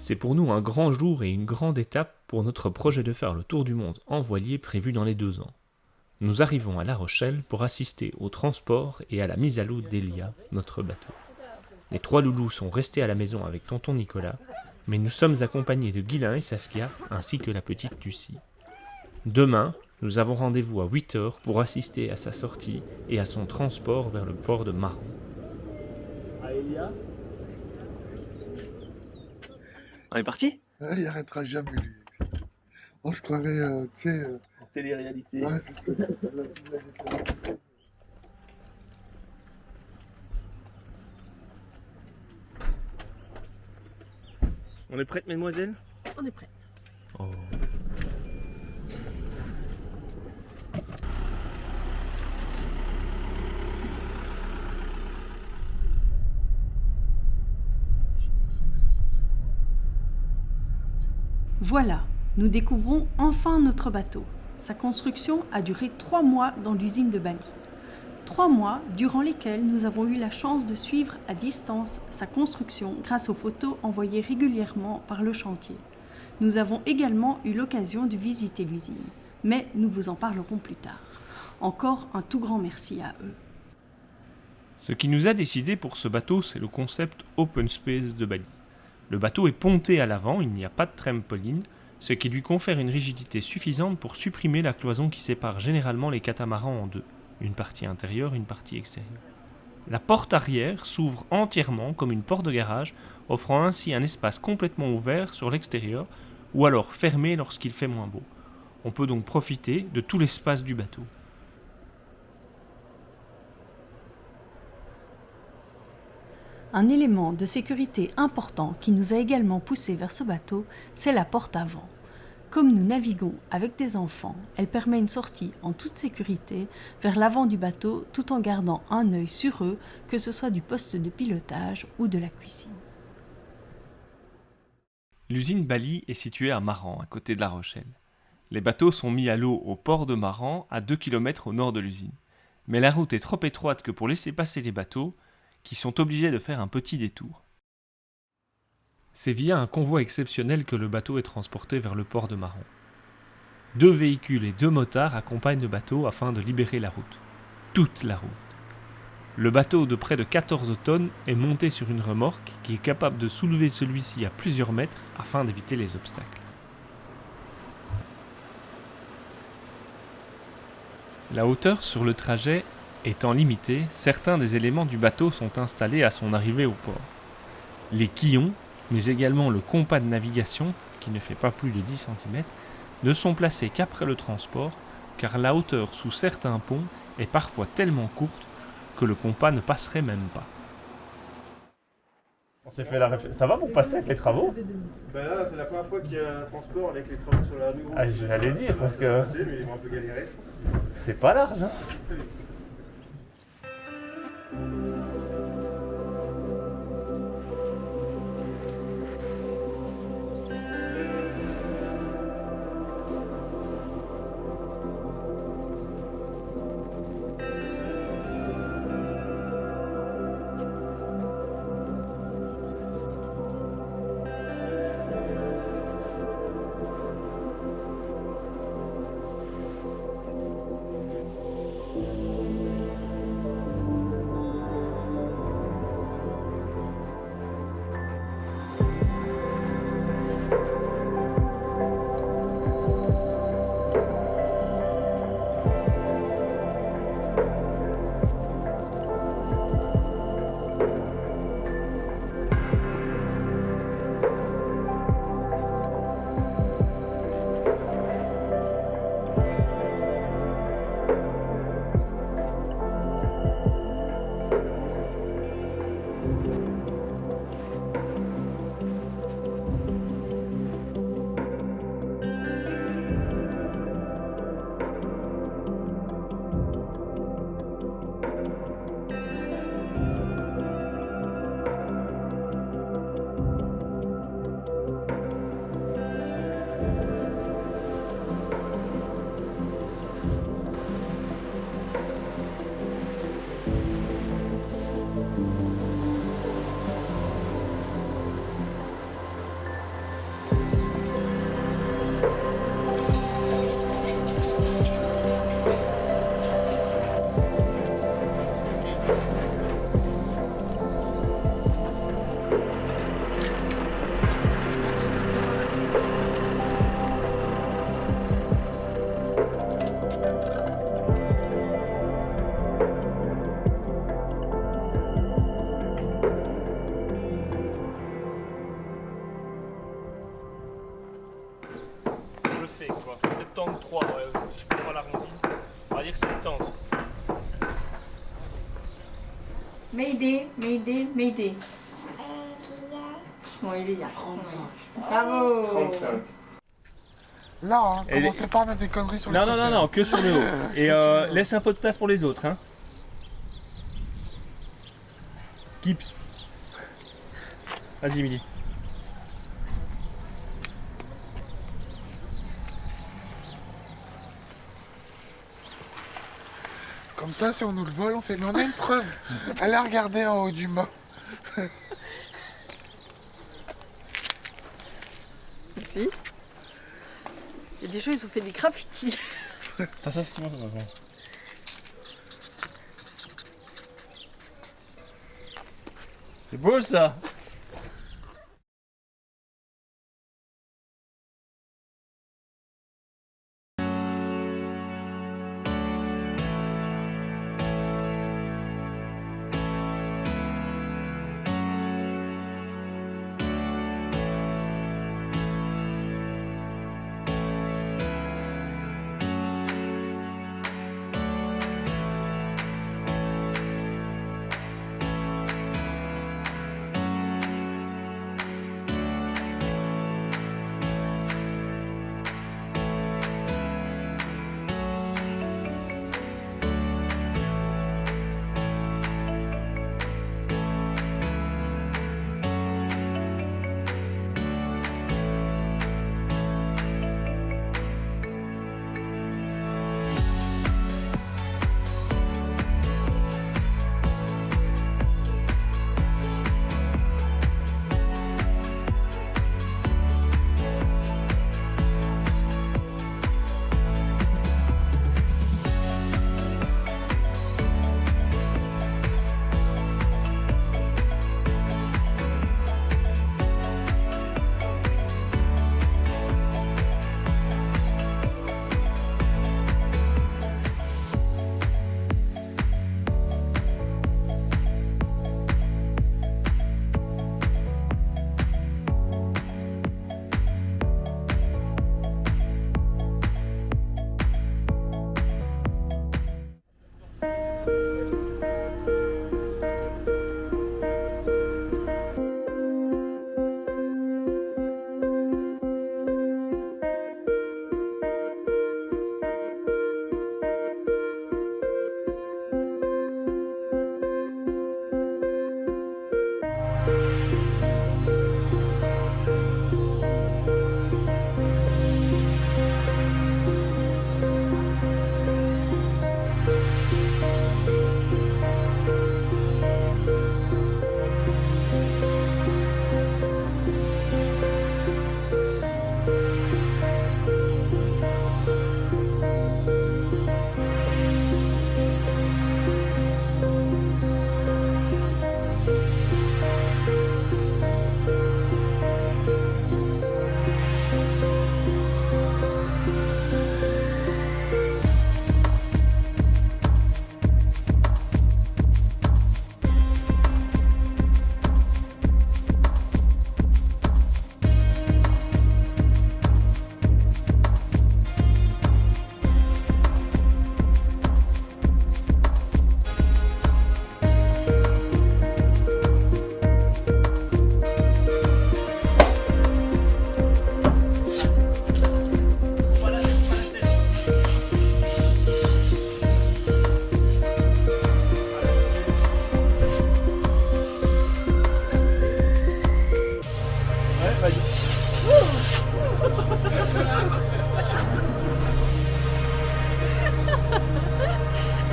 C'est pour nous un grand jour et une grande étape pour notre projet de faire le tour du monde en voilier prévu dans les 2 ans. Nous arrivons à La Rochelle pour assister au transport et à la mise à l'eau d'Elia, notre bateau. Les 3 loulous sont restés à la maison avec tonton Nicolas, mais nous sommes accompagnés de Guylain et Saskia, ainsi que la petite Lucie. Demain, nous avons rendez-vous à 8h pour assister à sa sortie et à son transport vers le port de Maran. On est parti? Il arrêtera jamais, lui. On se croirait, tu sais... En télé-réalité. Ouais, c'est ça. On est prête, mesdemoiselles? On est prête. Oh. Voilà, nous découvrons enfin notre bateau. Sa construction a duré 3 mois dans l'usine de Bali. 3 mois durant lesquels nous avons eu la chance de suivre à distance sa construction grâce aux photos envoyées régulièrement par le chantier. Nous avons également eu l'occasion de visiter l'usine, mais nous vous en parlerons plus tard. Encore un tout grand merci à eux. Ce qui nous a décidé pour ce bateau, c'est le concept Open Space de Bali. Le bateau est ponté à l'avant, il n'y a pas de trampoline, ce qui lui confère une rigidité suffisante pour supprimer la cloison qui sépare généralement les catamarans en 2, une partie intérieure, une partie extérieure. La porte arrière s'ouvre entièrement comme une porte de garage, offrant ainsi un espace complètement ouvert sur l'extérieur, ou alors fermé lorsqu'il fait moins beau. On peut donc profiter de tout l'espace du bateau. Un élément de sécurité important qui nous a également poussé vers ce bateau, c'est la porte avant. Comme nous naviguons avec des enfants, elle permet une sortie en toute sécurité vers l'avant du bateau tout en gardant un œil sur eux, que ce soit du poste de pilotage ou de la cuisine. L'usine Bali est située à Maran, à côté de La Rochelle. Les bateaux sont mis à l'eau au port de Maran, à 2 km au nord de l'usine. Mais la route est trop étroite que pour laisser passer les bateaux, qui sont obligés de faire un petit détour. C'est via un convoi exceptionnel que le bateau est transporté vers le port de Maran. 2 véhicules et 2 motards accompagnent le bateau afin de libérer la route. Toute la route. Le bateau de près de 14 tonnes est monté sur une remorque qui est capable de soulever celui-ci à plusieurs mètres afin d'éviter les obstacles. La hauteur sur le trajet étant limitée, certains des éléments du bateau sont installés à son arrivée au port. Les quillons, mais également le compas de navigation, qui ne fait pas plus de 10 cm, ne sont placés qu'après le transport, car la hauteur sous certains ponts est parfois tellement courte que le compas ne passerait même pas. On s'est fait la réflexion. Ça va pour passer avec les travaux? Ben là, c'est la première fois qu'il y a un transport avec les travaux sur la rue. Ah, j'allais dire, parce que Mais ils vont un peu galérer, je pense. c'est pas large, hein. fait quoi. 73, ouais, si je peux pas l'arrondir. On va dire 70. Mayday, Mayday, Mayday. Bon, il est là. 35. Bravo. 35. Là, hein, Et commencez pas à mettre des conneries sur les Non, non, non, côtés. non, que sur le haut. Et laisse un peu de place pour les autres. Hein. Gips. Vas-y, Emily. Comme ça, si on nous le vole, on fait. Mais on a une preuve. Allez regarder en haut du mât. Merci. Il y a des gens, ils ont fait des graffitis. Ça, c'est bon, ça va faire. C'est beau ça.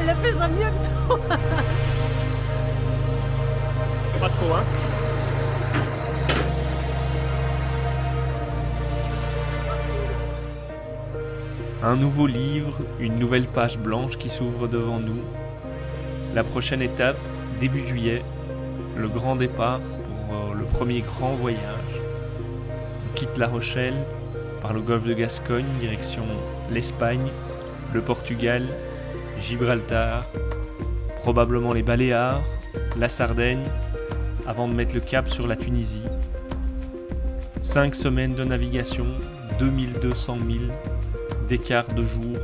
Elle a fait ça mieux que toi. Pas trop, hein. Un nouveau livre, une nouvelle page blanche qui s'ouvre devant nous. La prochaine étape, début juillet, le grand départ pour le premier grand voyage. On quitte La Rochelle par le golfe de Gascogne, direction l'Espagne, le Portugal, Gibraltar, probablement les Baléares, la Sardaigne, avant de mettre le cap sur la Tunisie. 5 semaines de navigation, 2200 milles, d'écart de jour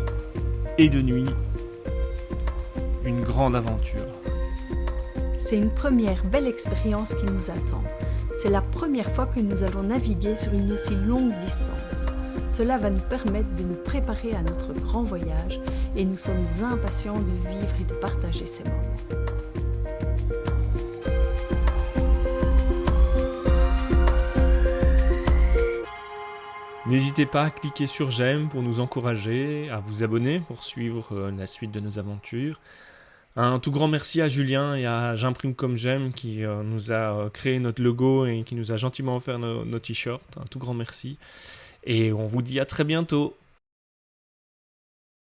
et de nuit. Une grande aventure. C'est une première belle expérience qui nous attend. C'est la première fois que nous allons naviguer sur une aussi longue distance. Cela va nous permettre de nous préparer à notre grand voyage et nous sommes impatients de vivre et de partager ces moments. N'hésitez pas à cliquer sur j'aime pour nous encourager, à vous abonner pour suivre la suite de nos aventures. Un tout grand merci à Julien et à J'imprime comme j'aime qui nous a créé notre logo et qui nous a gentiment offert nos t-shirts. Un tout grand merci. Et on vous dit à très bientôt.